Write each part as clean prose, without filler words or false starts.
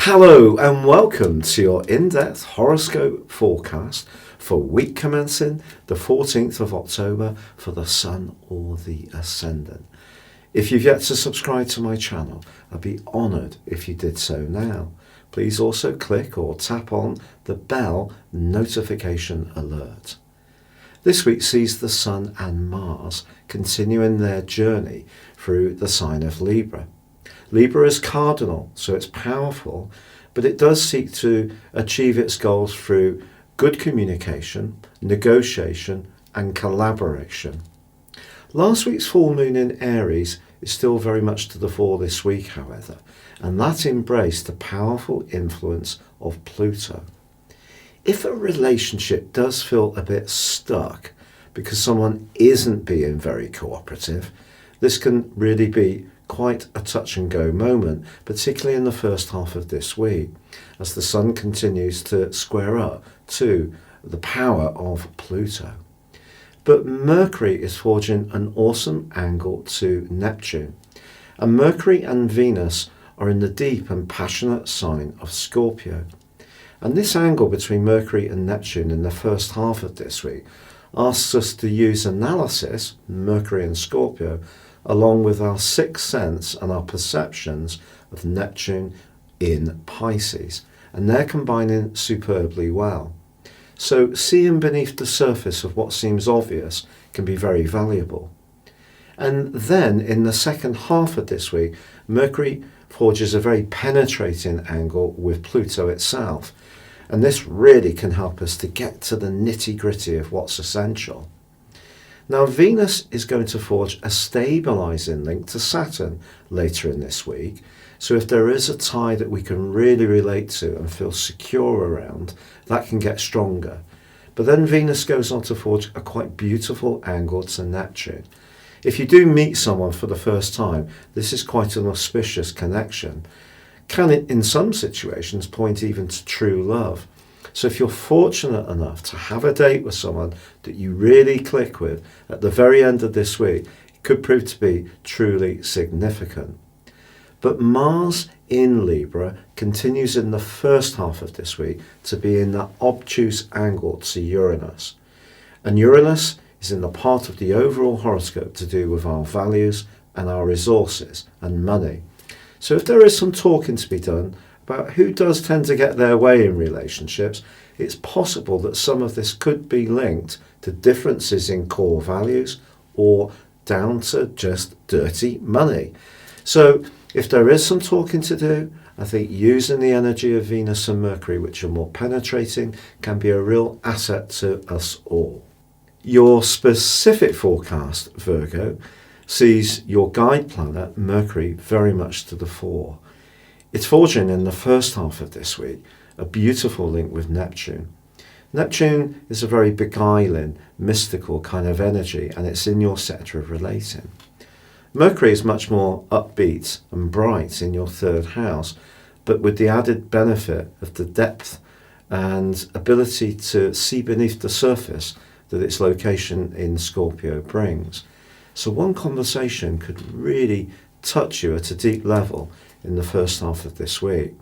Hello and welcome to your in-depth horoscope forecast for week commencing the 14th of October for the Sun or the Ascendant. If you've yet to subscribe to my channel, I'd be honoured if you did so now. Please also click or tap on the bell notification alert. This week sees the Sun and Mars continuing their journey through the sign of Libra. Libra is cardinal, so it's powerful, but it does seek to achieve its goals through good communication, negotiation, and collaboration. Last week's full moon in Aries is still very much to the fore this week, however, and that embraced the powerful influence of Pluto. If a relationship does feel a bit stuck because someone isn't being very cooperative, this can really be quite a touch and go moment, particularly in the first half of this week, as the Sun continues to square up to the power of Pluto. But Mercury is forging an awesome angle to Neptune, and Mercury and Venus are in the deep and passionate sign of Scorpio. And this angle between Mercury and Neptune in the first half of this week asks us to use analysis, Mercury and Scorpio, along with our sixth sense and our perceptions of Neptune in Pisces. And they're combining superbly well. So seeing beneath the surface of what seems obvious can be very valuable. And then in the second half of this week, Mercury forges a very penetrating angle with Pluto itself. And this really can help us to get to the nitty-gritty of what's essential. Now, Venus is going to forge a stabilising link to Saturn later in this week. So if there is a tie that we can really relate to and feel secure around, that can get stronger. But then Venus goes on to forge a quite beautiful angle to Neptune. If you do meet someone for the first time, this is quite an auspicious connection. Can it, in some situations, point even to true love? So if you're fortunate enough to have a date with someone that you really click with at the very end of this week, it could prove to be truly significant. But Mars in Libra continues in the first half of this week to be in that obtuse angle to Uranus. And Uranus is in the part of the overall horoscope to do with our values and our resources and money. So if there is some talking to be done about who does tend to get their way in relationships, it's possible that some of this could be linked to differences in core values or down to just dirty money. So if there is some talking to do, I think using the energy of Venus and Mercury, which are more penetrating, can be a real asset to us all. Your specific forecast, Virgo, sees your guide planet, Mercury, very much to the fore. It's forging in the first half of this week a beautiful link with Neptune. Neptune is a very beguiling, mystical kind of energy, and it's in your sector of relating. Mercury is much more upbeat and bright in your third house, but with the added benefit of the depth and ability to see beneath the surface that its location in Scorpio brings. So one conversation could really touch you at a deep level in the first half of this week.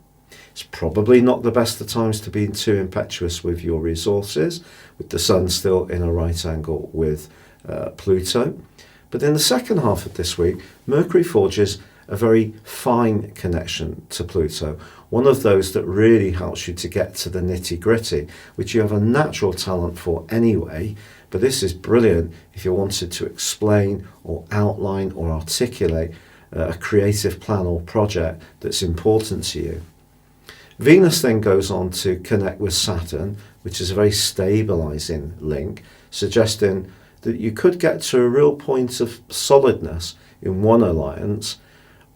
It's probably not the best of times to be too impetuous with your resources, with the Sun still in a right angle with Pluto. But in the second half of this week, Mercury forges a very fine connection to Pluto, one of those that really helps you to get to the nitty-gritty, which you have a natural talent for anyway. But this is brilliant if you wanted to explain or outline or articulate a creative plan or project that's important to you. Venus then goes on to connect with Saturn, which is a very stabilizing link, suggesting that you could get to a real point of solidness in one alliance.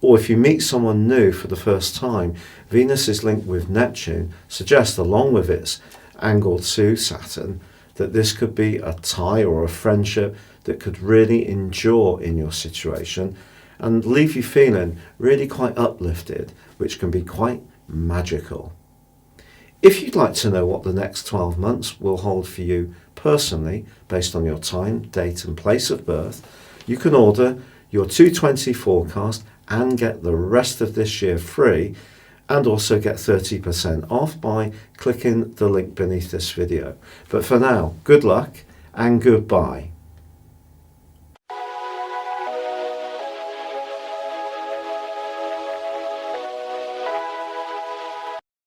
Or if you meet someone new for the first time, Venus is linked with Neptune, suggests along with its angle to Saturn that this could be a tie or a friendship that could really endure in your situation and leave you feeling really quite uplifted, which can be quite magical. If you'd like to know what the next 12 months will hold for you personally, based on your time, date and place of birth, you can order your 220 forecast and get the rest of this year free and also get 30% off by clicking the link beneath this video. But for now, good luck and goodbye.